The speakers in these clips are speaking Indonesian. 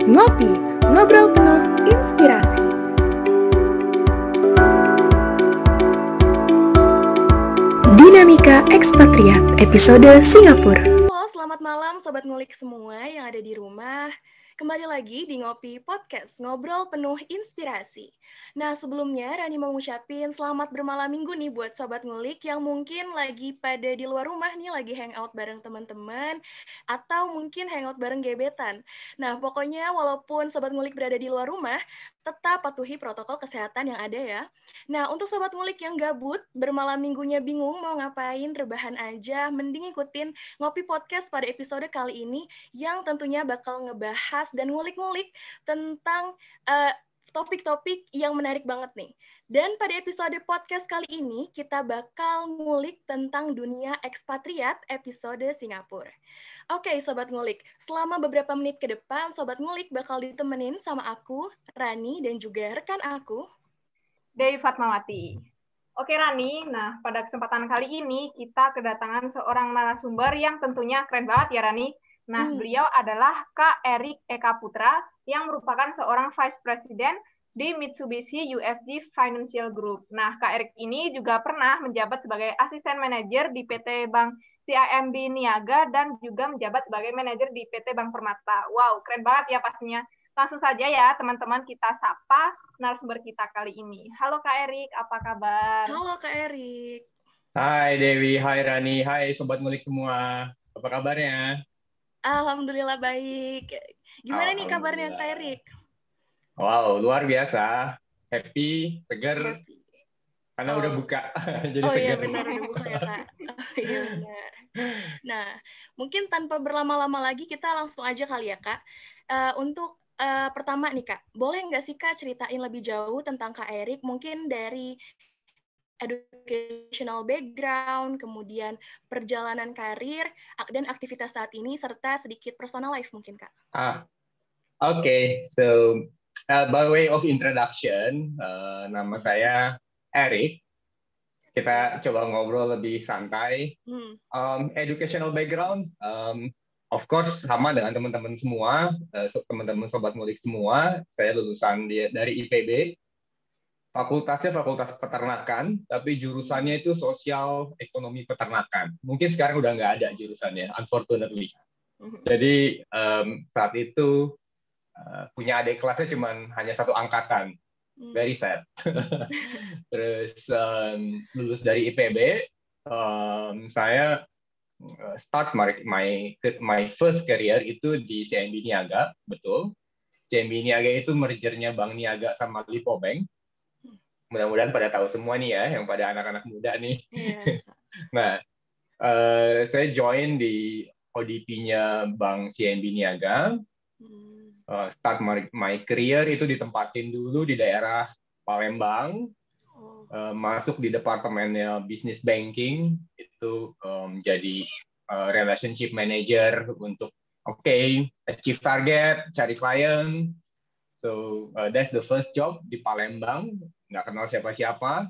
Ngopi, ngobrol penuh inspirasi. Dinamika Ekspatriat, episode Singapura. Halo, selamat malam Sobat Ngulik semua yang ada di rumah. Kembali lagi di Ngopi Podcast, ngobrol penuh inspirasi. Nah, sebelumnya Rani mau ngucapin selamat bermalam minggu nih buat Sobat Ngulik yang mungkin lagi pada di luar rumah nih, lagi hangout bareng teman-teman, atau mungkin hangout bareng gebetan. Nah, pokoknya walaupun Sobat Ngulik berada di luar rumah, tetap patuhi protokol kesehatan yang ada ya. Nah, untuk Sobat Ngulik yang gabut, bermalam minggunya bingung mau ngapain, rebahan aja, mending ikutin Ngopi Podcast pada episode kali ini yang tentunya bakal ngebahas dan ngulik-ngulik tentang topik-topik yang menarik banget nih. Dan pada episode podcast kali ini, kita bakal ngulik tentang dunia ekspatriat episode Singapura. Oke, Sobat Ngulik. Selama beberapa menit ke depan, Sobat Ngulik bakal ditemenin sama aku, Rani, dan juga rekan aku, Dewi Fatmawati. Oke Rani, nah pada kesempatan kali ini kita kedatangan seorang narasumber yang tentunya keren banget ya Rani. Nah, beliau adalah Kak Erik Eka Putra yang merupakan seorang Vice President di Mitsubishi UFJ Financial Group. Nah, Kak Erik ini juga pernah menjabat sebagai Asisten Manajer di PT Bank CIMB Niaga dan juga menjabat sebagai Manajer di PT Bank Permata. Wow, keren banget ya pastinya. Langsung saja ya teman-teman kita sapa narasumber kita kali ini. Halo Kak Erik, apa kabar? Halo Kak Erik. Hai Dewi, hai Rani, hai Sobat Ngulik semua. Apa kabarnya? Alhamdulillah baik. Gimana nih kabarnya Kak Erik? Wow, luar biasa. Happy, seger. Happy. Karena udah buka, jadi seger. seger. Iya benar, udah buka ya Kak. Iya benar. Nah, mungkin tanpa berlama-lama lagi kita langsung aja kali ya Kak. Untuk pertama nih Kak, boleh nggak sih Kak ceritain lebih jauh tentang Kak Erik? Mungkin dari educational background, kemudian perjalanan karir, dan aktivitas saat ini, serta sedikit personal life mungkin, Kak. Okay. So, by way of introduction, nama saya Erik. Kita coba ngobrol lebih santai. Educational background, of course, sama dengan teman-teman semua, teman-teman Sobat Ngulik semua. Saya lulusan dari IPB. Fakultasnya fakultas peternakan, tapi jurusannya itu sosial ekonomi peternakan. Mungkin sekarang udah nggak ada jurusannya, unfortunately. Jadi saat itu punya adik kelasnya hanya satu angkatan, very sad. Terus lulus dari IPB, saya start my first career itu di CIMB Niaga, betul. CIMB Niaga itu mergernya Bank Niaga sama Lipo Bank. Mudah-mudahan pada tahu semua nih ya, yang pada anak-anak muda nih. Yeah. Nah, saya join di ODP-nya Bank CIMB Niaga. Start my career itu ditempatin dulu di daerah Palembang. Masuk di departemennya business banking, itu jadi relationship manager untuk achieve target, cari klien. So that's the first job di Palembang. Nggak kenal siapa-siapa,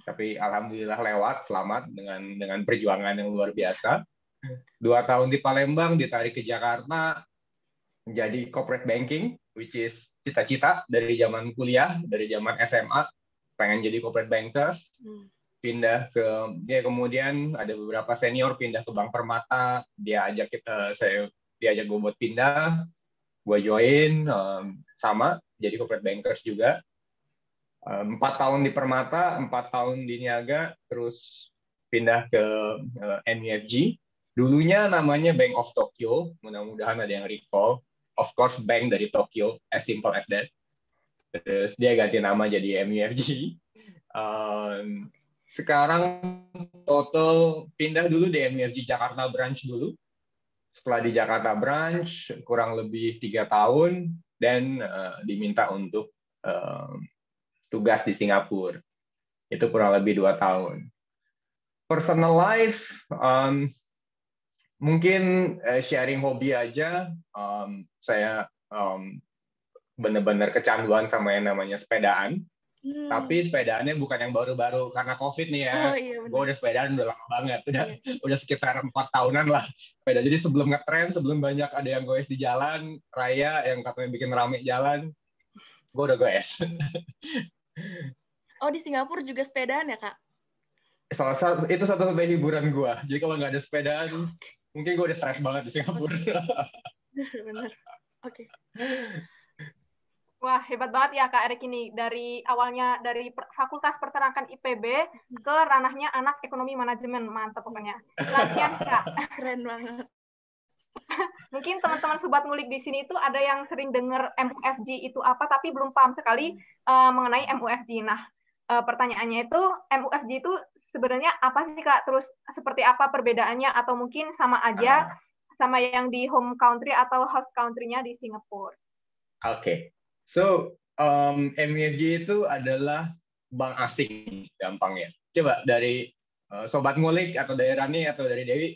tapi alhamdulillah lewat, selamat dengan perjuangan yang luar biasa. 2 tahun di Palembang, ditarik ke Jakarta, menjadi corporate banking, which is cita-cita dari zaman kuliah, dari zaman SMA, pengen jadi corporate bankers. Pindah kemudian ada beberapa senior pindah ke Bank Permata, dia ajak gue buat pindah, gue join, sama, jadi corporate bankers juga. 4 tahun di Permata, 4 tahun di Niaga, terus pindah ke MUFG. Dulunya namanya Bank of Tokyo, mudah-mudahan ada yang recall. Of course, bank dari Tokyo, as simple as that. Terus dia ganti nama jadi MUFG. Sekarang total pindah dulu di MUFG Jakarta branch dulu. Setelah di Jakarta branch, kurang lebih 3 tahun, dan diminta untuk tugas di Singapura. Itu kurang lebih 2 tahun. Personal life, mungkin sharing hobi aja. Saya benar-benar kecanduan sama yang namanya sepedaan. Tapi sepedaannya bukan yang baru-baru karena COVID nih ya. Oh, iya, gue udah sepedaan udah lama banget, udah sekitar 4 tahunan lah sepeda. Jadi sebelum ngetren, sebelum banyak ada yang goes di jalan raya yang katanya bikin rame jalan, gue udah goes. Oh, di Singapura juga sepedaan ya, Kak? Itu satu-satunya hiburan gue. Jadi kalau nggak ada sepedaan, mungkin gue udah stres banget di Singapura. Bener. Oke. Wah, hebat banget ya Kak Erik ini. Dari awalnya dari Fakultas Peternakan IPB ke ranahnya anak ekonomi manajemen. Mantap pokoknya. Latihan Kak. Keren banget. Mungkin teman-teman sobat ngulik di sini itu ada yang sering dengar MUFG itu apa, tapi belum paham sekali mengenai MUFG. Nah, pertanyaannya itu, MUFG itu sebenarnya apa sih Kak? Terus seperti apa perbedaannya? Atau mungkin sama aja sama yang di home country atau host country-nya di Singapura? Oke. So, MUFG itu adalah bank asing, gampangnya. Coba dari Sobat Ngulik, atau dari Rani, atau dari Dewi,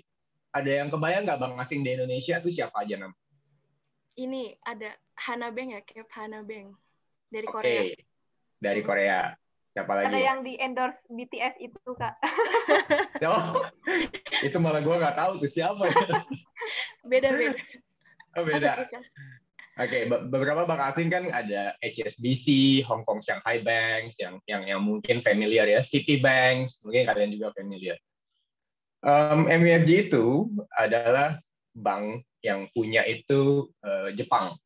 ada yang kebayang nggak bank asing di Indonesia itu siapa aja namanya? Ini ada Hana Bank ya, Cap Hana Bank. Dari Korea. Oke, dari Korea. Siapa lagi? Ada yang di endorse BTS itu, Kak. Oh, itu malah gue nggak tahu tuh siapa. Beda-beda. Oh, beda. Oke, beberapa bank asing kan ada HSBC, Hong Kong Shanghai Banks, yang mungkin familiar ya, Citibank, mungkin kalian juga familiar. MUFG itu adalah bank yang punya itu Jepang.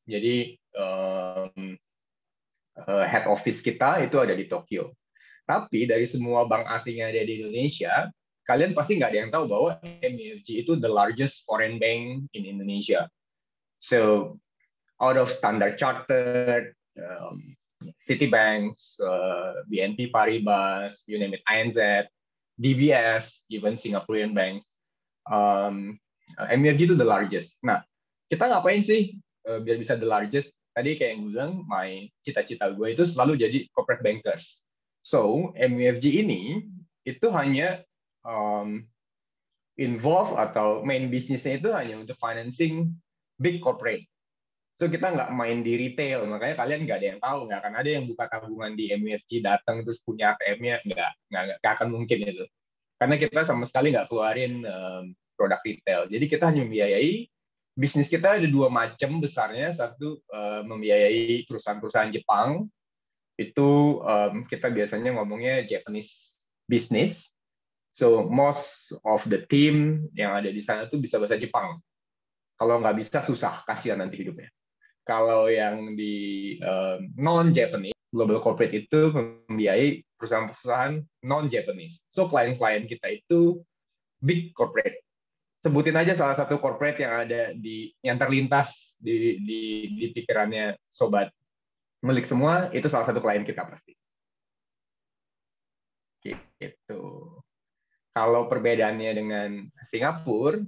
Jadi head office kita itu ada di Tokyo. Tapi dari semua bank asing yang ada di Indonesia, kalian pasti nggak ada yang tahu bahwa MUFG itu the largest foreign bank in Indonesia. So out of Standard Chartered, Citibank, BNP Paribas, you name it, ANZ, DBS, even Singaporean banks, MUFG itu the largest. Nah, kita ngapain sih biar bisa the largest? Tadi kayak yang gue bilang, cita-cita gue itu selalu jadi corporate bankers. So, MUFG ini itu hanya involve atau main bisnisnya itu hanya untuk financing big corporate. So kita nggak main di retail, makanya kalian nggak ada yang tahu, nggak akan ada yang buka tabungan di MUFG datang terus punya ATM-nya, nggak akan mungkin itu. Karena kita sama sekali nggak keluarin produk retail. Jadi kita hanya membiayai, bisnis kita ada dua macam besarnya. Satu membiayai perusahaan-perusahaan Jepang, itu kita biasanya ngomongnya Japanese business. So most of the team yang ada di sana tuh bisa bahasa Jepang. Kalau nggak bisa susah, kasihan nanti hidupnya. Kalau yang di non-Japanese, global corporate itu membiayai perusahaan-perusahaan non-Japanese. So, klien-klien kita itu big corporate. Sebutin aja salah satu corporate yang ada yang terlintas di pikirannya sobat milik semua, itu salah satu klien kita pasti. Gitu. Kalau perbedaannya dengan Singapura,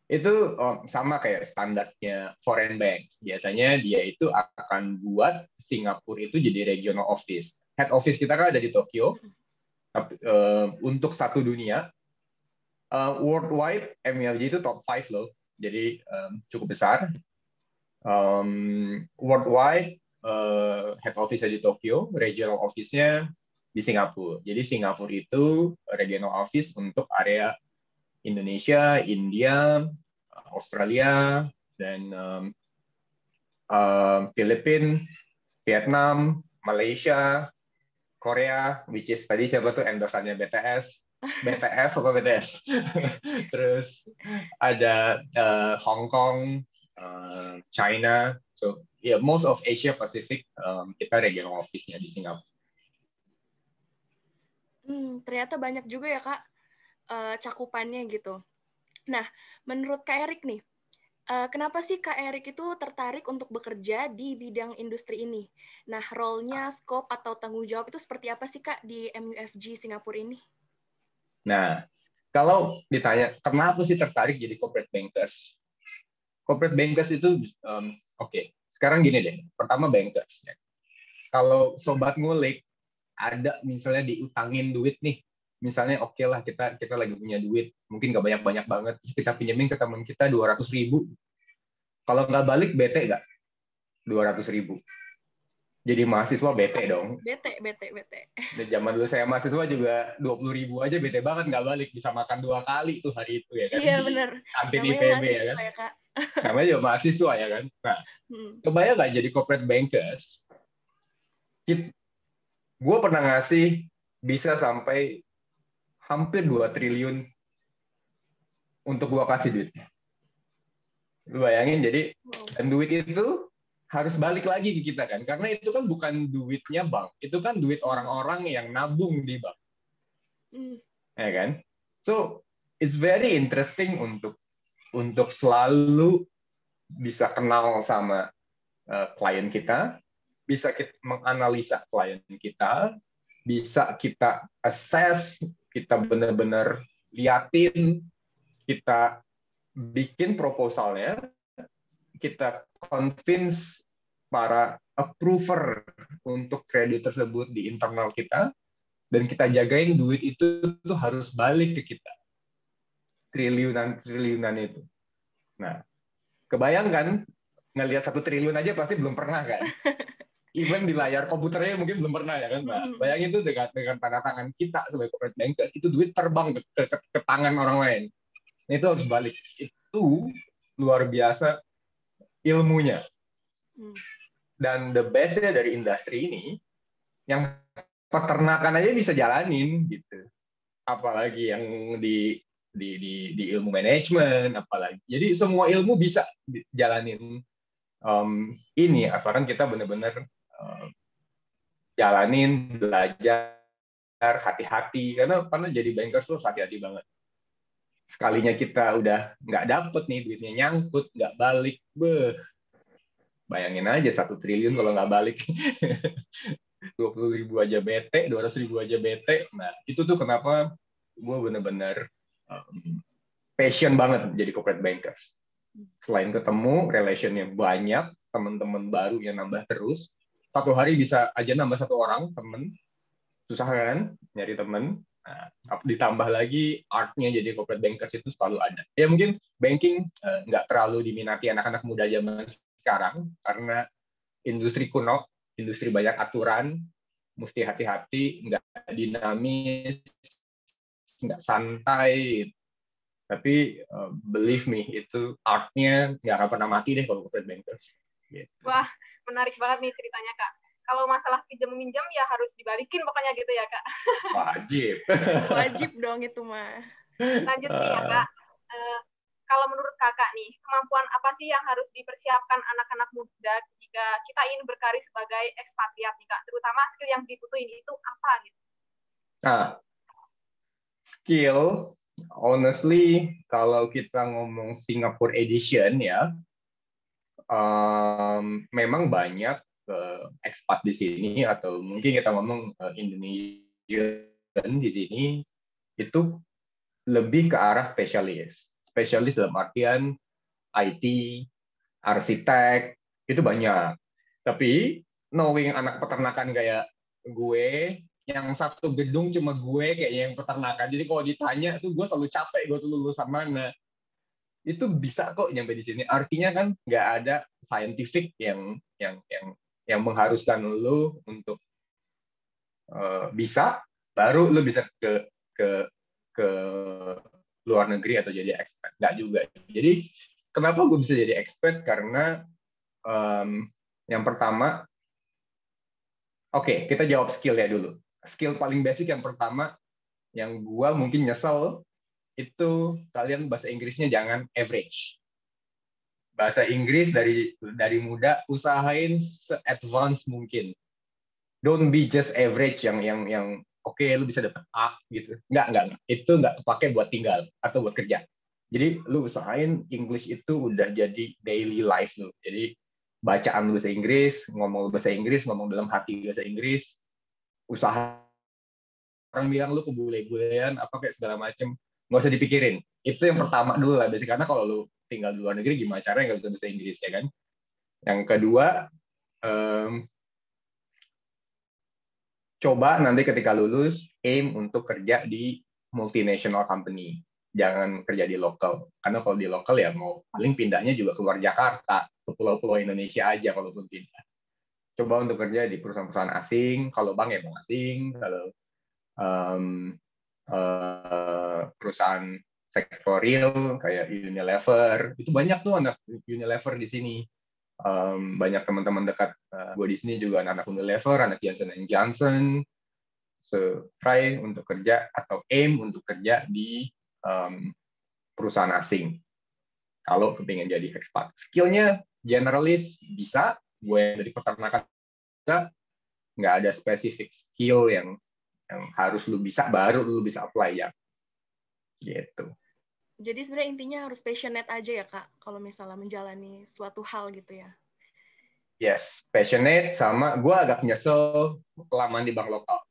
itu sama kayak standarnya foreign banks. Biasanya dia itu akan buat Singapura itu jadi regional office. Head office kita kan ada di Tokyo. Untuk satu dunia, worldwide MUFG itu top 5 loh. Jadi cukup besar. Worldwide, head office-nya di Tokyo, regional office-nya di Singapura. Jadi Singapura itu regional office untuk area Indonesia, India, Australia, dan Filipina, Vietnam, Malaysia, Korea, which is tadi siapa tuh endorsannya BTS, BTF apa BTS? Terus ada Hong Kong, China, so yeah, most of Asia Pacific kita regional office-nya di Singapura. Ternyata banyak juga ya Kak cakupannya gitu. Nah, menurut Kak Erik nih, kenapa sih Kak Erik itu tertarik untuk bekerja di bidang industri ini? Nah, role-nya, scope, atau tanggung jawab itu seperti apa sih Kak di MUFG Singapura ini? Nah, kalau ditanya kenapa sih tertarik jadi corporate bankers? Corporate bankers itu, oke. Sekarang gini deh, pertama bankers. Ya. Kalau sobat ngulik, ada misalnya diutangin duit nih, misalnya oke lah kita lagi punya duit, mungkin nggak banyak banget, kita pinjemin ke teman kita 200.000. Kalau nggak balik, bete nggak? 200.000. jadi mahasiswa bete dong. Bete. Dan zaman dulu saya mahasiswa juga 20.000 aja bete banget, nggak balik, bisa makan 2 kali tuh hari itu ya kan. Iya benar. Kantin IPB ya kan. Ya, Kak. Namanya juga mahasiswa ya kan. Nah, kebayang nggak jadi corporate bankers? Gue pernah ngasih bisa sampai hampir 2 triliun untuk gue kasih duitnya. Lu bayangin, jadi dan duit itu harus balik lagi ke kita kan, karena itu kan bukan duitnya bank, itu kan duit orang-orang yang nabung di bank, ya kan? So it's very interesting untuk selalu bisa kenal sama klien kita, bisa kita menganalisa klien kita, bisa kita assess, kita benar-benar liatin, kita bikin proposalnya, kita convince para approver untuk kredit tersebut di internal kita, dan kita jagain duit itu tuh harus balik ke kita. Triliunan itu. Nah, kebayangkan ngelihat 1 triliun aja pasti belum pernah kan? Even di layar komputernya mungkin belum pernah ya kan? Nah, bayangin itu dengan tanda tangan kita sebagai corporate banker, itu duit terbang ke tangan orang lain. Nah, itu harus balik. Itu luar biasa ilmunya. Dan the best-nya dari industri ini, yang peternakan aja bisa jalanin gitu. Apalagi yang di ilmu manajemen, apalagi. Jadi semua ilmu bisa jalanin ini, asalkan kita benar-benar jalanin, belajar, hati-hati. Karena jadi bankers tuh hati-hati banget. Sekalinya kita udah nggak dapet nih, duitnya nyangkut, nggak balik, bayangin aja 1 triliun kalau nggak balik. 20.000 aja bete, 200.000 aja bete. Nah, itu tuh kenapa gue bener-bener passion banget jadi corporate bankers. Selain ketemu, relation yang banyak, teman-teman baru yang nambah terus. 1 hari bisa aja nambah 1 orang, temen. Susah kan nyari temen. Nah, ditambah lagi artnya jadi corporate bankers itu selalu ada. Ya mungkin banking nggak terlalu diminati anak-anak muda zaman sekarang karena industri kuno, industri banyak aturan, mesti hati-hati, nggak dinamis, nggak santai. Tapi believe me, itu artnya nggak akan pernah mati deh kalau corporate bankers. Gitu. Wah, menarik banget nih ceritanya, Kak. Kalau masalah pinjam-minjam ya harus dibalikin pokoknya gitu ya, Kak. Wajib. Wajib dong itu mah. Lanjut nih ya, Kak. Kalau menurut Kakak nih, kemampuan apa sih yang harus dipersiapkan anak-anak muda jika kita ingin berkarir sebagai ekspatriat nih, Kak? Terutama skill yang dibutuhin itu apa gitu? Nah, skill, honestly, kalau kita ngomong Singapore Edition ya, memang banyak ekspat di sini, atau mungkin kita ngomong Indonesian di sini, itu lebih ke arah spesialis. Spesialis dalam artian IT, arsitek, itu banyak. Tapi knowing anak peternakan kayak gue, yang satu gedung cuma gue kayaknya yang peternakan. Jadi kalau ditanya tuh gue selalu capek, gue tuh lulusan mana. Itu bisa kok nyampe di sini. Artinya kan nggak ada scientific yang mengharuskan lu untuk bisa, baru lu bisa ke luar negeri atau jadi expat. Nggak juga. Jadi kenapa gue bisa jadi expat? Karena yang pertama, oke, kita jawab skill ya dulu. Skill paling basic yang pertama, yang gue mungkin nyesel, itu kalian bahasa Inggrisnya jangan average. Bahasa Inggris dari muda usahain se-advance mungkin. Don't be just average yang oke, lu bisa dapat A gitu. Enggak. Itu enggak kepake buat tinggal atau buat kerja. Jadi lu usahain English itu udah jadi daily life lu. Jadi bacaan lu bahasa Inggris, ngomong bahasa Inggris, ngomong dalam hati bahasa Inggris, usaha orang bilang lu kebule-bulean apa kayak segala macem, nggak usah dipikirin. Itu yang pertama dulu lah, karena kalau lu tinggal di luar negeri gimana caranya nggak bisa bahasa Inggris ya kan. Yang kedua, coba nanti ketika lulus aim untuk kerja di multinational company, jangan kerja di lokal. Karena kalau di lokal ya mau paling pindahnya juga keluar Jakarta, ke pulau-pulau Indonesia aja kalaupun pindah. coba untuk kerja di perusahaan-perusahaan asing. Kalau bank ya bank asing, kalau perusahaan sektor real kayak Unilever, itu banyak tuh anak Unilever di sini. Banyak teman-teman dekat gue di sini juga anak Unilever, anak Johnson & Johnson. So, try untuk kerja atau aim untuk kerja di perusahaan asing. Kalau kepingin jadi expat, skillnya generalis bisa. Gue dari peternakan bisa, nggak ada spesifik skill yang harus lu bisa baru lu bisa apply ya. Gitu. Jadi sebenarnya intinya harus passionate aja ya Kak, kalau misalnya menjalani suatu hal gitu ya. Yes, passionate sama gue agak nyesel kelamaan di bank lokal.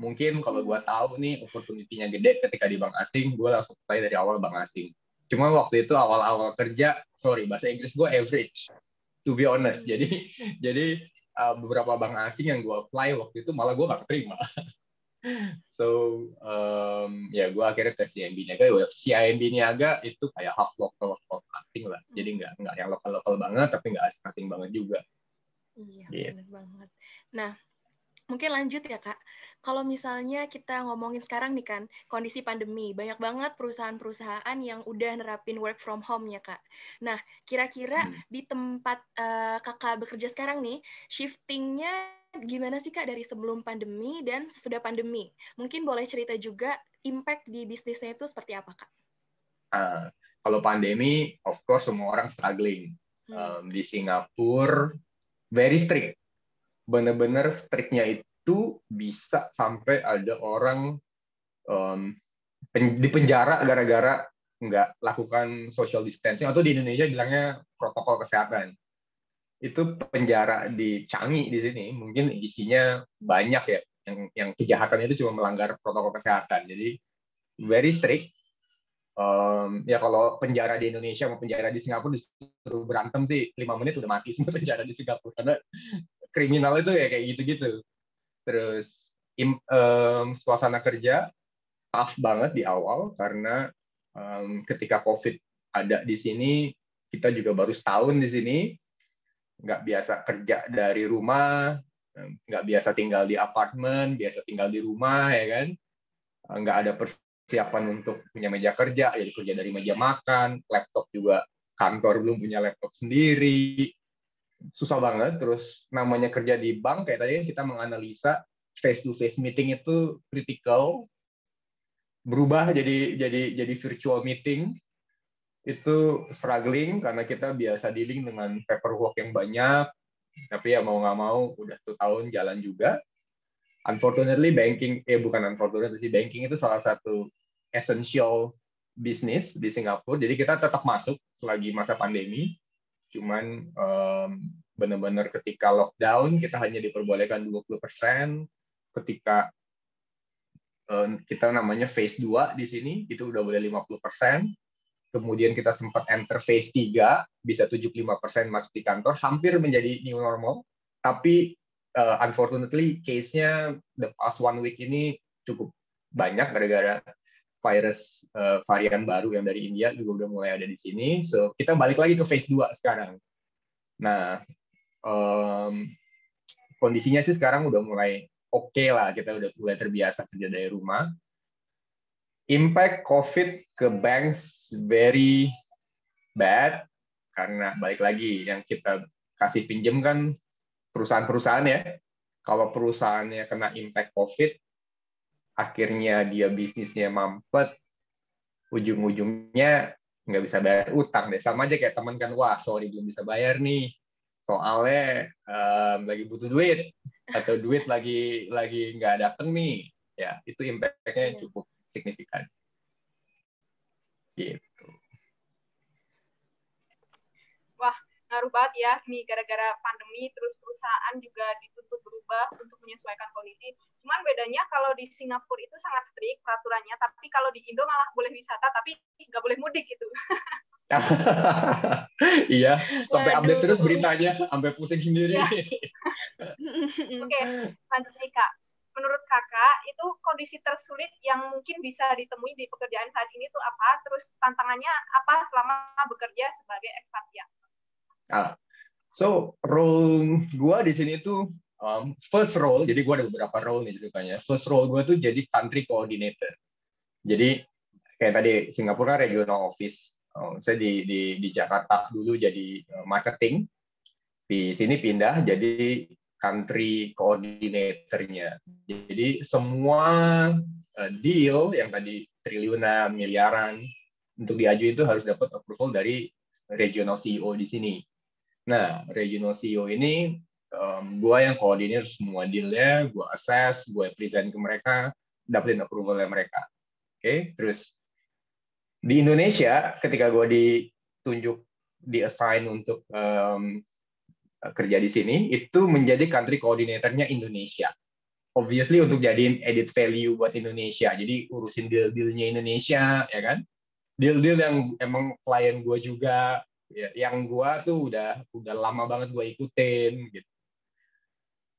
Mungkin kalau gue tahu nih opportunity-nya gede ketika di bank asing, gue langsung apply dari awal bank asing. Cuma waktu itu awal-awal kerja, sorry bahasa Inggris gue average, to be honest. Jadi beberapa bank asing yang gue apply waktu itu malah gue nggak keterima. So ya gue akhirnya ke CIMB Niaga. CIMB Niaga itu kayak half lokal asing lah. Jadi nggak yang lokal banget, tapi nggak asing banget juga. Iya, benar banget. Nah, mungkin lanjut ya Kak. Kalau misalnya kita ngomongin sekarang nih kan, kondisi pandemi, banyak banget perusahaan-perusahaan yang udah nerapin work from home ya Kak. Nah, kira-kira di tempat Kakak bekerja sekarang nih, shiftingnya gimana sih Kak dari sebelum pandemi dan sesudah pandemi? Mungkin boleh cerita juga impact di bisnisnya itu seperti apa Kak? Kalau pandemi, of course semua orang struggling. Di Singapura, very strict. Benar-benar striknya itu bisa sampai ada orang di penjara gara-gara nggak lakukan social distancing, atau di Indonesia bilangnya protokol kesehatan. Itu penjara di Changi di sini mungkin isinya banyak ya yang kejahatannya itu cuma melanggar protokol kesehatan. Jadi very strict. Ya kalau penjara di Indonesia sama penjara di Singapura disuruh berantem sih 5 menit udah mati semua penjara di Singapura, karena kriminal itu ya kayak gitu-gitu. Terus suasana kerja tough banget di awal karena ketika COVID ada di sini, kita juga baru setahun di sini, nggak biasa kerja dari rumah, nggak biasa tinggal di apartemen, biasa tinggal di rumah ya kan, nggak ada persiapan untuk punya meja kerja, jadi kerja dari meja makan, laptop juga kantor belum punya laptop sendiri, susah banget. Terus namanya kerja di bank kayak tadi kita menganalisa face to face meeting itu critical, berubah jadi virtual meeting itu struggling karena kita biasa dealing dengan paperwork yang banyak, tapi ya mau nggak mau udah 2 tahun jalan juga. Unfortunately banking banking itu salah satu essential business di Singapura, jadi kita tetap masuk selagi masa pandemi. Cuman benar-benar ketika lockdown kita hanya diperbolehkan 20%. Ketika kita namanya phase 2 di sini itu udah boleh 50%. Kemudian kita sempat enter phase 3, bisa 75% masuk di kantor, hampir menjadi new normal. Tapi unfortunately case-nya the past 1 week ini cukup banyak gara-gara virus varian baru yang dari India juga udah mulai ada di sini. So kita balik lagi ke phase 2 sekarang. Nah, kondisinya sih sekarang udah mulai oke lah, kita udah mulai terbiasa kerja dari rumah. Impact COVID ke banks very bad, karena balik lagi yang kita kasih pinjam kan perusahaan-perusahaan ya. Kalau perusahaannya kena impact COVID, akhirnya dia bisnisnya mampet, ujung-ujungnya nggak bisa bayar utang deh. Sama aja kayak teman kan, wah sorry belum bisa bayar nih, soalnya lagi butuh duit, atau duit lagi nggak dateng nih. Ya, itu impact-nya cukup signifikan. Gitu. Wah, ngaruh banget ya nih gara-gara pandemi, terus perusahaan juga dituntut berubah untuk menyesuaikan kondisi. Cuman bedanya kalau di Singapura itu sangat strict peraturannya, tapi kalau di Indo malah boleh wisata tapi nggak boleh mudik gitu. Iya, sampai update terus beritanya, sampai pusing sendiri. Ya. Oke, lanjut nih Kak. Menurut Kakak, itu kondisi tersulit yang mungkin bisa ditemui di pekerjaan saat ini tuh apa? Terus tantangannya apa selama bekerja sebagai ekspatriat? So role gue di sini tuh first role, jadi gue ada beberapa role nih ceritanya. First role gue tuh jadi country coordinator. Jadi kayak tadi Singapura regional office, saya di Jakarta dulu jadi marketing, di sini pindah jadi country coordinator-nya. Jadi semua deal yang tadi triliunan, miliaran untuk diajuin itu harus dapat approval dari regional CEO di sini. Nah, regional CEO ini gue yang koordinir semua deal-nya, gue assess, gue present ke mereka, dapetin approval-nya mereka. Oke, terus di Indonesia ketika gue ditunjuk, di-assign untuk kerja di sini, itu menjadi country coordinator-nya Indonesia. Obviously untuk jadiin added value buat Indonesia, jadi urusin deal-dealnya Indonesia, ya kan? Deal-deal yang emang klien gue juga, ya, yang gue tuh udah lama banget gue ikutin gitu.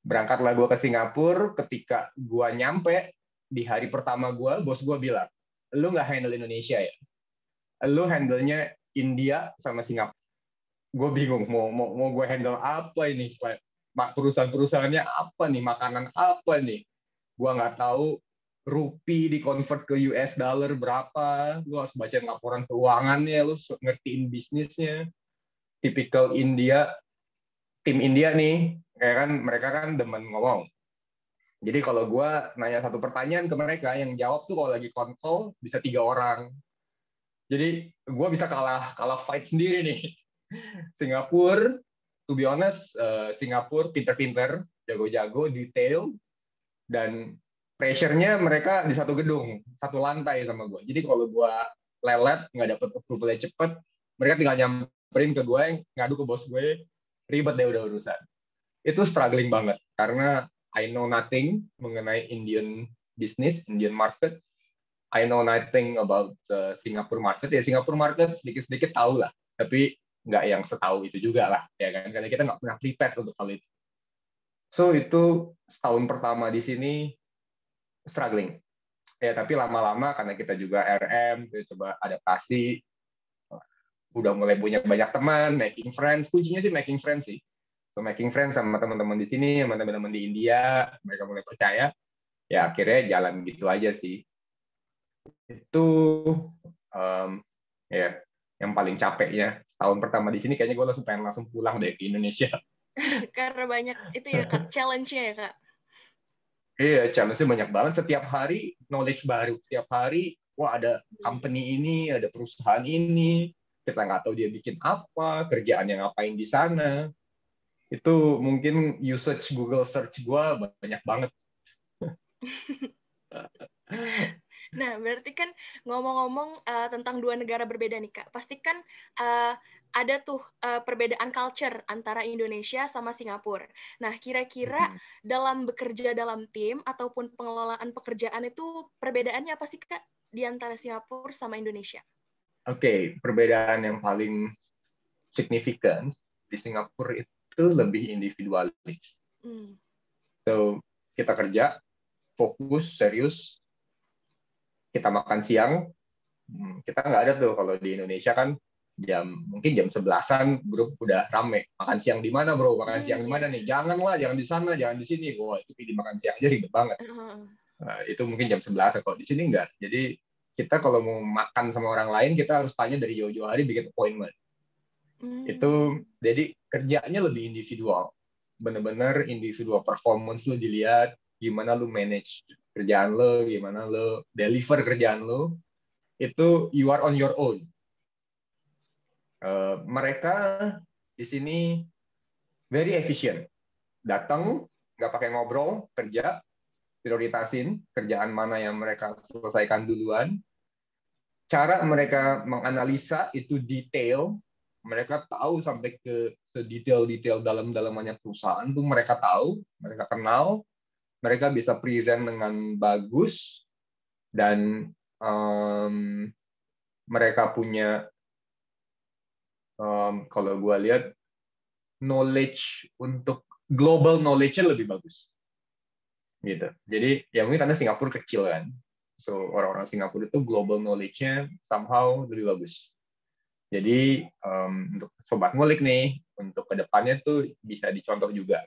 Berangkatlah gue ke Singapura. Ketika gue nyampe di hari pertama gue, bos gue bilang, lu nggak handle Indonesia ya, lu handle-nya India sama Singapura. Gue bingung mau gue handle apa ini, perusahaan-perusahaannya apa nih, makanan apa nih, gue nggak tahu. Rupi di-convert ke US dollar berapa, lu harus baca laporan keuangannya, lu ngertiin bisnisnya. Tipikal India, tim India nih, kayak kan mereka kan demen ngomong. Jadi kalau gue nanya satu pertanyaan ke mereka, yang jawab tuh kalau lagi kontrol bisa 3 orang. Jadi gue bisa kalah fight sendiri nih. Singapura, to be honest, Singapura pinter-pinter, jago-jago, detail, dan pressure-nya mereka di satu gedung, satu lantai sama gue. Jadi kalau gue lelet, nggak dapet approval-nya cepet, mereka tinggal nyamperin ke gue, ngadu ke bos gue, ribet deh udah urusan. Itu struggling banget, karena I know nothing mengenai Indian business, Indian market. I know nothing about Singapore market. Ya Singapore market sedikit-sedikit tahu lah, tapi nggak yang setahu itu juga lah, ya kan? Karena kita nggak pernah prepare untuk hal itu. So itu setahun pertama di sini struggling. Ya tapi lama-lama karena kita juga RM, kita coba adaptasi, udah mulai punya banyak teman, making friends. Kuncinya sih making friends sih. So making friends sama teman-teman di sini, sama teman-teman di India, mereka mulai percaya. Ya akhirnya jalan gitu aja sih. Itu ya yang paling capeknya. Tahun pertama di sini kayaknya gue pengen langsung pulang deh ke Indonesia. Karena banyak itu ya Kak, challenge-nya ya Kak. Iya, challenge-nya banyak banget. Setiap hari knowledge baru. Setiap hari, wah ada company ini, ada perusahaan ini. Kita nggak tahu dia bikin apa, kerjaannya ngapain di sana. Itu mungkin usage Google search gue banyak banget. Nah, berarti kan ngomong-ngomong tentang 2 negara berbeda nih Kak, pasti kan ada tuh perbedaan culture antara Indonesia sama Singapura. Nah, kira-kira dalam bekerja dalam tim ataupun pengelolaan pekerjaan itu perbedaannya apa sih Kak di antara Singapura sama Indonesia? Oke, perbedaan yang paling signifikan di Singapura itu lebih individualis. So, kita kerja, fokus, serius, kita makan siang, kita nggak ada tuh kalau di Indonesia kan mungkin jam 11-an grup udah rame, makan siang di mana bro, makan siang di mana nih, janganlah, jangan di sana, jangan di sini, wah itu pilih makan siang aja ribet banget. Nah, itu mungkin jam 11, kalau di sini nggak. Jadi kita kalau mau makan sama orang lain, kita harus tanya dari jauh-jauh hari bikin appointment. Itu jadi kerjanya lebih individual, bener-bener individual performance lo dilihat, gimana lo manage kerjaan lo, gimana lo deliver kerjaan lo, itu you are on your own. Mereka di sini very efficient, datang nggak pakai ngobrol, kerja, prioritasin kerjaan mana yang mereka selesaikan duluan. Cara mereka menganalisa itu detail, mereka tahu sampai ke sedetail-detail dalam-dalamannya perusahaan tuh mereka tahu, mereka kenal, mereka bisa present dengan bagus, dan mereka punya kalau gue lihat knowledge untuk global knowledge-nya lebih bagus. Gitu. Jadi ya mungkin karena Singapura kecil kan. So orang-orang Singapura itu global knowledge-nya somehow lebih bagus. Jadi untuk sobat ngulik nih, untuk kedepannya tuh bisa dicontoh juga,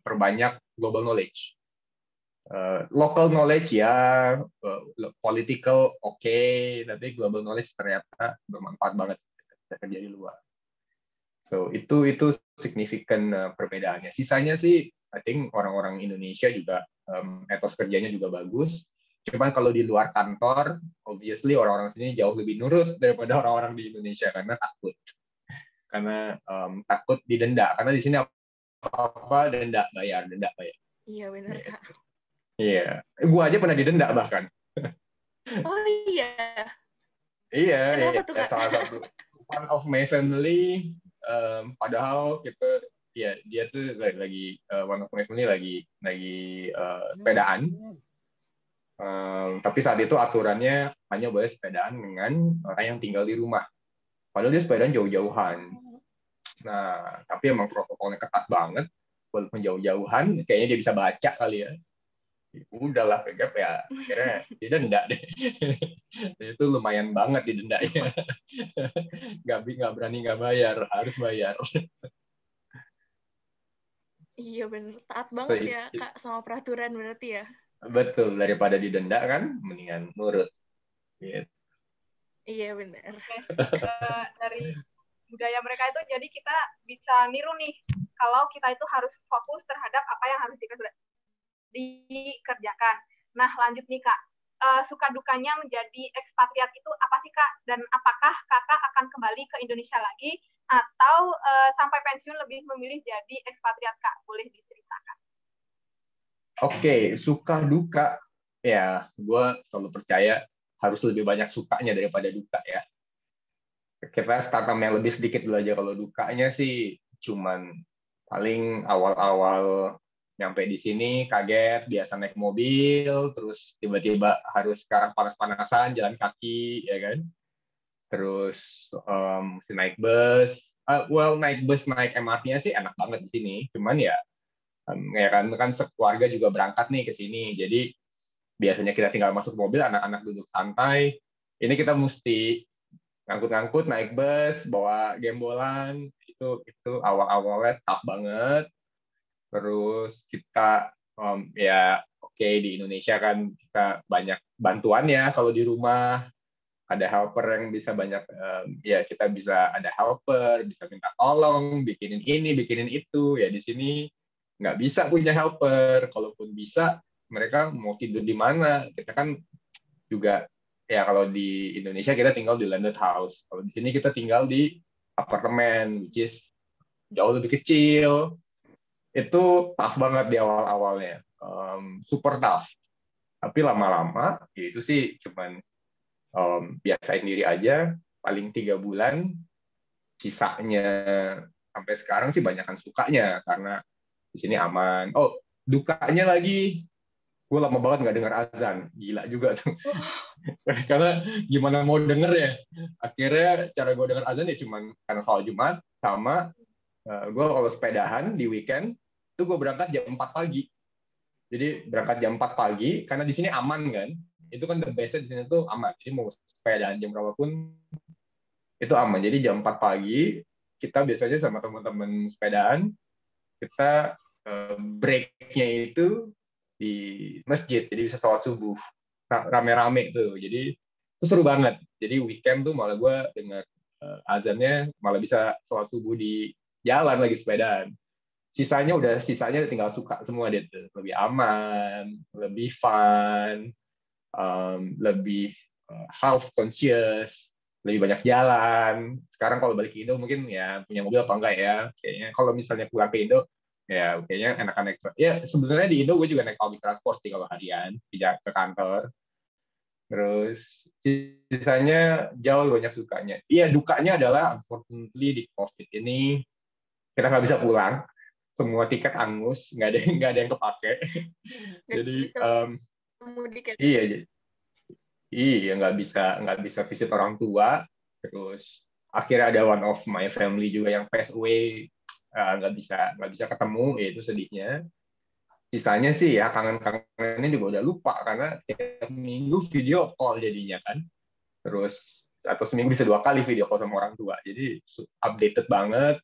perbanyak global knowledge. Local knowledge ya, political oke, tapi global knowledge ternyata bermanfaat banget ketika kerja di luar. So itu signifikan perbedaannya. Sisanya sih, I think orang-orang Indonesia juga etos kerjanya juga bagus. Cuman kalau di luar kantor, obviously orang-orang sini jauh lebih nurut daripada orang-orang di Indonesia karena takut. Takut didenda. Karena di sini apa denda bayar. Iya benar Kak. Iya, gua aja pernah didenda bahkan. Oh iya. Iya, Kenapa tuh Kak? salah satu one of my family. Padahal kita, ya dia tuh lagi one of my family lagi sepedaan. Tapi saat itu aturannya hanya boleh sepedaan dengan orang yang tinggal di rumah. Padahal dia sepedaan jauh-jauhan. Nah, tapi emang protokolnya ketat banget. Walaupun jauh-jauhan, kayaknya dia bisa baca kali ya. Udahlah, PGP ya. Akhirnya didenda deh. Itu lumayan banget didendanya. Nggak berani nggak bayar, harus bayar. Iya bener, taat banget ya Kak sama peraturan berarti ya. Betul, daripada didenda kan, mendingan nurut. Gitu. Iya benar. Dari budaya mereka itu, jadi kita bisa niru nih, kalau kita itu harus fokus terhadap apa yang harus dikerjakan. Nah, lanjut nih Kak, suka dukanya menjadi ekspatriat itu apa sih Kak? Dan apakah Kakak akan kembali ke Indonesia lagi, atau sampai pensiun lebih memilih jadi ekspatriat Kak? Boleh diceritakan. Oke, suka duka, ya gue selalu percaya harus lebih banyak sukanya daripada duka ya. Kita startup yang lebih sedikit dulu aja. Kalau dukanya sih cuman paling awal-awal nyampe di sini kaget, biasa naik mobil, terus tiba-tiba harus sekarang panas-panasan jalan kaki, ya kan? Terus naik bus, naik MRT-nya sih enak banget di sini. Cuman ya kan sekeluarga juga berangkat nih ke sini. Jadi biasanya kita tinggal masuk mobil, anak-anak duduk santai. Ini kita mesti ngangkut-ngangkut, naik bus, bawa gembolan. Itu awal-awalnya tough banget. Terus kita di Indonesia kan kita banyak bantuan ya kalau di rumah, ada helper yang bisa banyak, kita bisa ada helper, bisa minta tolong bikinin ini bikinin itu. Ya di sini nggak bisa punya helper. Kalaupun bisa, mereka mau tidur di mana? Kita kan juga ya, kalau di Indonesia kita tinggal di landed house, kalau di sini kita tinggal di apartemen, which is jauh lebih kecil. Itu tough banget di awal-awalnya, super tough. Tapi lama-lama itu sih cuman biasain diri aja. Paling 3 bulan, sisanya sampai sekarang sih banyakan sukanya karena di sini aman. Oh, dukanya lagi, gue lama banget nggak dengar azan, gila juga tuh. Karena gimana mau denger ya? Akhirnya cara gue dengar azan ya cuman karena soal Jumat, sama gue kalau sepedahan di weekend itu gue berangkat jam 4 pagi. Jadi berangkat jam 4 pagi karena di sini aman kan. Itu kan the best-nya di sini tuh aman. Jadi mau sepedahan jam berapapun itu aman. Jadi jam 4 pagi kita biasanya sama teman-teman sepedaan, kita break-nya itu di masjid. Jadi bisa sholat subuh rame-rame tuh. Jadi itu seru banget. Jadi weekend tuh malah gue dengar azannya, malah bisa sholat subuh di jalan lagi sepedaan. Sisanya tinggal suka semua deh tuh. Lebih aman, lebih fun, lebih health conscious, lebih banyak jalan. Sekarang kalau balik ke Indo mungkin ya punya mobil apa enggak ya? Kayaknya kalau misalnya pulang ke Indo ya kayaknya enakan naik. Ya sebenarnya di Indo gue juga naik public transport sih kalau harian ke kantor. Terus sisanya jauh banyak sukanya. Iya, dukanya adalah unfortunately di COVID ini kita nggak bisa pulang. Semua tiket angus, nggak ada yang kepake. Jadi iya nggak bisa visit orang tua. Terus akhirnya ada one of my family juga yang pass away, nggak bisa ketemu, ya itu sedihnya. Sisanya sih ya kangen-kangennya juga udah lupa karena tiap minggu video call jadinya kan. Terus atau seminggu bisa 2 kali video call sama orang tua. Jadi updated banget.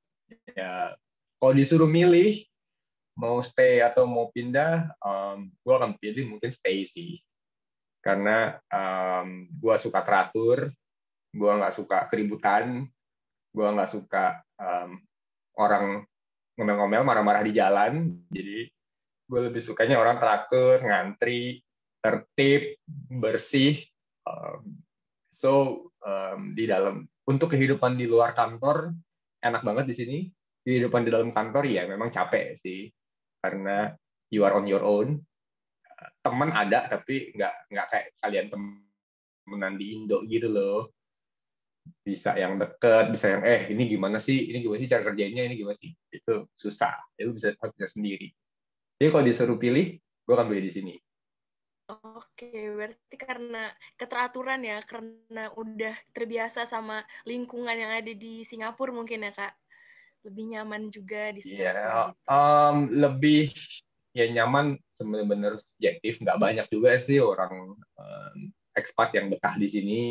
Ya, kalau disuruh milih mau stay atau mau pindah, gue akan pilih mungkin stay sih. Karena gue suka teratur, gue nggak suka keributan, gue nggak suka orang ngomel-ngomel, marah-marah di jalan. Jadi gue lebih sukanya orang teratur, ngantri, tertib, bersih. Di dalam untuk kehidupan di luar kantor enak banget di sini. Kehidupan di dalam kantor ya memang capek sih, karena you are on your own. Teman ada tapi nggak kayak kalian temenan di Indo gitu loh. Bisa yang deket, bisa yang ini gimana sih cara kerjanya, ini gimana sih, itu susah, itu harus bisa sendiri. Jadi kalau disuruh pilih, gue akan pilih di sini. Oke, berarti karena keteraturan ya, karena udah terbiasa sama lingkungan yang ada di Singapura mungkin ya Kak, lebih nyaman juga di Singapura gitu. Lebih ya nyaman sebenarnya subjektif, nggak banyak juga sih orang expat yang betah di sini,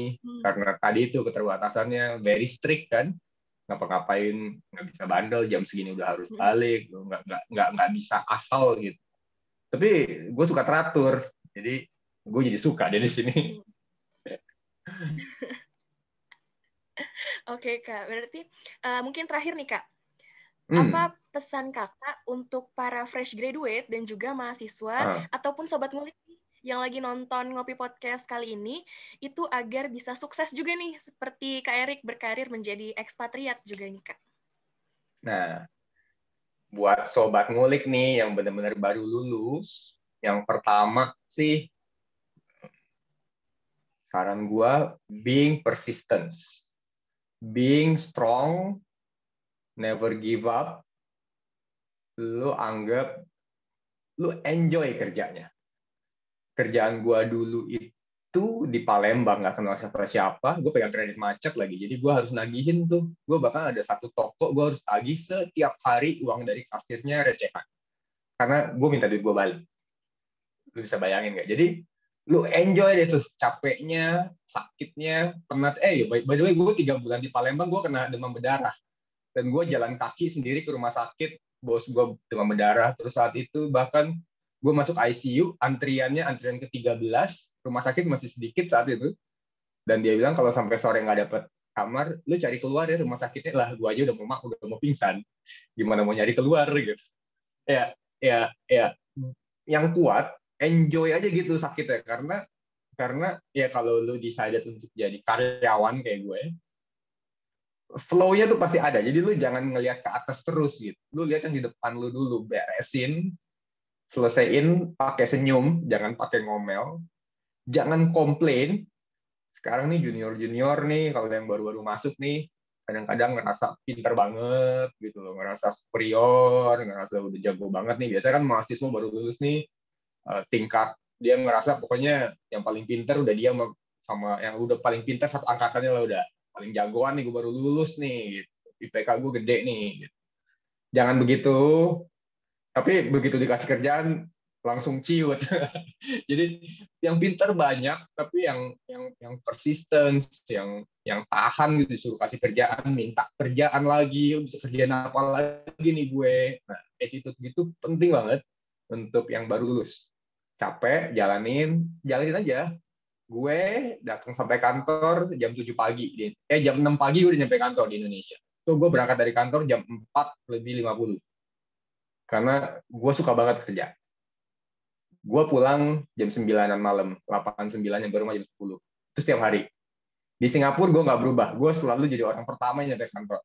karena tadi itu keterbatasannya very strict kan, ngapa-ngapain nggak bisa bandel, jam segini udah harus balik, nggak bisa asal gitu. Tapi gue suka teratur, jadi gue jadi suka deh di sini. Oke Kak, berarti mungkin terakhir nih Kak, apa pesan Kakak untuk para fresh graduate dan juga mahasiswa ataupun sobat ngulik yang lagi nonton Ngopi Podcast kali ini, itu agar bisa sukses juga nih, seperti Kak Erik berkarir menjadi ekspatriat juga nih Kak? Nah, buat sobat ngulik nih yang benar-benar baru lulus, yang pertama sih saran gue, being persistent, being strong, never give up. Lu enjoy kerjanya. Kerjaan gue dulu itu di Palembang, nggak kenal siapa-siapa, gue pegang kredit macet lagi, jadi gue harus nagihin tuh. Gue bahkan ada satu toko, gue harus tagih setiap hari uang dari kasirnya recehan. Karena gue minta duit gue balik. Lu bisa bayangin nggak? Jadi lu enjoy deh tuh capeknya, sakitnya, penat. By the way, gue 3 bulan di Palembang, gue kena demam berdarah. Dan gue jalan kaki sendiri ke rumah sakit, bos gue demam berdarah. Terus saat itu bahkan gue masuk ICU, antrian ke-13, rumah sakit masih sedikit saat itu. Dan dia bilang kalau sampai sore nggak dapet kamar, lu cari keluar ya rumah sakitnya. Lah, gue aja udah mau pingsan. Gimana mau nyari keluar gitu. Ya. Yang kuat, enjoy aja gitu sakitnya. Karena ya kalau lu decided untuk jadi karyawan kayak gue, flow-nya tuh pasti ada. Jadi lu jangan ngelihat ke atas terus gitu. Lu lihat yang di depan lu dulu, beresin, selesaiin pakai senyum, jangan pakai ngomel, jangan komplain. Sekarang nih junior nih, kalau yang baru-baru masuk nih, kadang-kadang ngerasa pinter banget gitu loh, ngerasa superior, ngerasa udah jago banget nih. Biasanya kan mahasiswa baru lulus nih, tingkat dia ngerasa pokoknya yang paling pinter udah dia sama yang udah paling pinter satu angkatannya lah, udah paling jagoan nih, gue baru lulus nih gitu. IPK gue gede nih gitu. Jangan begitu, tapi begitu dikasih kerjaan langsung ciut. Jadi yang pinter banyak, tapi yang persisten, yang tahan gitu, disuruh kasih kerjaan, minta kerjaan lagi, bisa kerjaan apa lagi nih gue. Nah, attitude gitu penting banget untuk yang baru lulus. Capek, jalanin aja. Gue datang sampai kantor jam 7 pagi. Jam 6 pagi gue udah nyampe kantor di Indonesia. So, gue berangkat dari kantor jam 4:50. Karena gue suka banget kerja. Gue pulang jam 9-an malam, 8-9 nyampe rumah jam 10. Itu setiap hari. Di Singapura gue nggak berubah. Gue selalu jadi orang pertama yang nyampe kantor.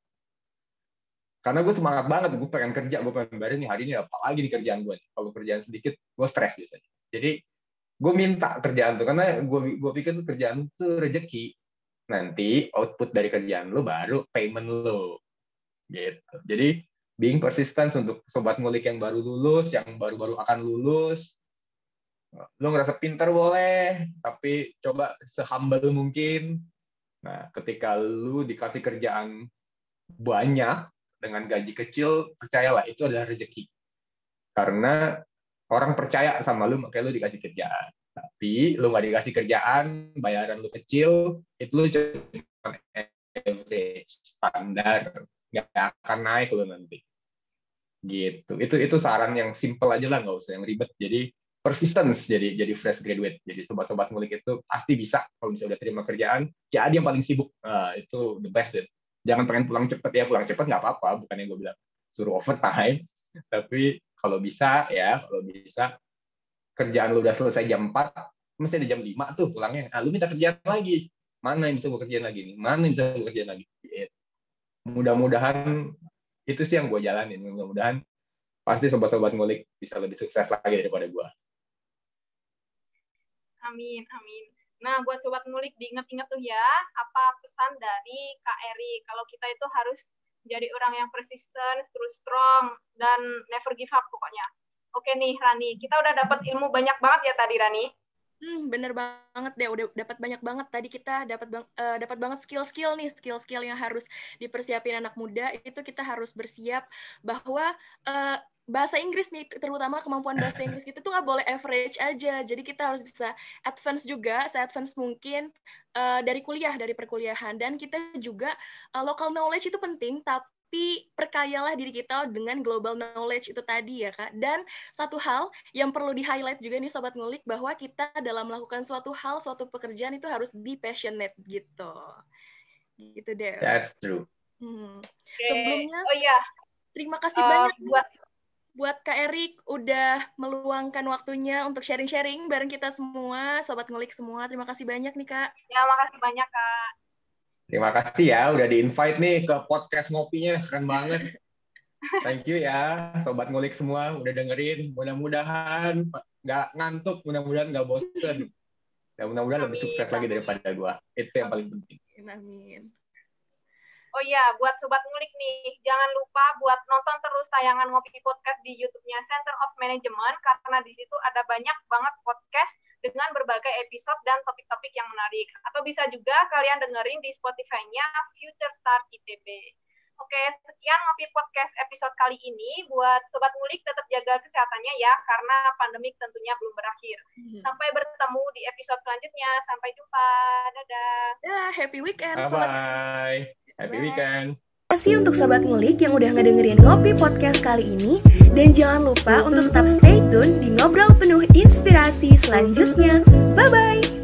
Karena gue semangat banget, gue pengen kerja, gue pengen baris nih hari ini apa lagi di kerjaan gue. Kalau kerjaan sedikit, gue stres biasanya. Jadi gue minta kerjaan tuh, karena gue pikir tuh kerjaan tuh rezeki. Nanti output dari kerjaan lo baru payment lo. Gitu. Jadi being persistent untuk sobat ngulik yang baru lulus, yang baru-baru akan lulus. Lo ngerasa pintar boleh, tapi coba se-humble mungkin. Nah, ketika lo dikasih kerjaan banyak, dengan gaji kecil, percayalah, itu adalah rezeki. Karena orang percaya sama lu, makanya lu dikasih kerjaan. Tapi lu nggak dikasih kerjaan, bayaran lu kecil, itu lu cuma average, standar. nggak akan naik lo nanti. Gitu. Itu saran yang simple aja lah, nggak usah yang ribet. Jadi persistence jadi fresh graduate. Jadi sobat-sobat ngulik itu pasti bisa kalau misalnya udah terima kerjaan, jadi yang paling sibuk. Itu the best deh. Jangan pengen pulang cepet ya, pulang cepet nggak apa-apa, bukan yang gue bilang suruh overtime, tapi kalau bisa kerjaan lu udah selesai jam 4, mesti ada jam 5 tuh pulangnya. Lu minta kerjaan lagi. Mana yang bisa gue kerjain lagi nih? Mana yang bisa gue kerjain lagi? Mudah-mudahan itu sih yang gue jalanin. Mudah-mudahan pasti sobat-sobat ngulik bisa lebih sukses lagi daripada gue. Amin. Nah, buat sobat ngulik diingat-ingat tuh ya, apa pesan dari Kak Eri. Kalau kita itu harus jadi orang yang persisten, terus strong, dan never give up pokoknya. Oke nih, Rani. Kita udah dapat ilmu banyak banget ya tadi, Rani. Bener banget deh, udah dapat banyak banget. Tadi kita dapat banget skill-skill yang harus dipersiapin anak muda. Itu kita harus bersiap bahwa bahasa Inggris nih, terutama kemampuan bahasa Inggris kita tuh nggak boleh average aja. Jadi kita harus bisa advance juga, se-advance mungkin dari perkuliahan. Dan kita juga local knowledge itu penting, tapi perkayalah diri kita dengan global knowledge itu tadi ya Kak. Dan satu hal yang perlu di-highlight juga nih Sobat Ngulik, bahwa kita dalam melakukan suatu hal, suatu pekerjaan itu harus be passionate gitu. Gitu deh. That's true. Sebelumnya, terima kasih banyak buat Kak Erik udah meluangkan waktunya untuk sharing-sharing bareng kita semua, Sobat Ngulik semua. Terima kasih banyak nih Kak. Ya, makasih banyak Kak. Terima kasih ya udah di-invite nih ke podcast ngopinya, keren banget. Thank you ya Sobat Ngulik semua udah dengerin. Mudah-mudahan nggak ngantuk, mudah-mudahan nggak bosen. Dan mudah-mudahan lebih sukses lagi daripada gua. Itu yang paling penting. Amin. Oh iya, buat Sobat Ngulik nih, jangan lupa buat nonton terus tayangan Ngopi Podcast di YouTube-nya Center of Management, karena di situ ada banyak banget podcast dengan berbagai episode dan topik-topik yang menarik. Atau bisa juga kalian dengerin di Spotify-nya Future Star ITB. Oke, sekian Ngopi Podcast episode kali ini. Buat Sobat Ngulik, tetap jaga kesehatannya ya, karena pandemik tentunya belum berakhir. Sampai bertemu di episode selanjutnya. Sampai jumpa. Dadah. Happy weekend. Bye-bye. Happy weekend. Terima kasih untuk Sobat Ngulik yang udah ngedengerin Ngopi Podcast kali ini. Dan jangan lupa untuk tetap stay tune di Ngobrol Penuh Inspirasi selanjutnya. Bye-bye.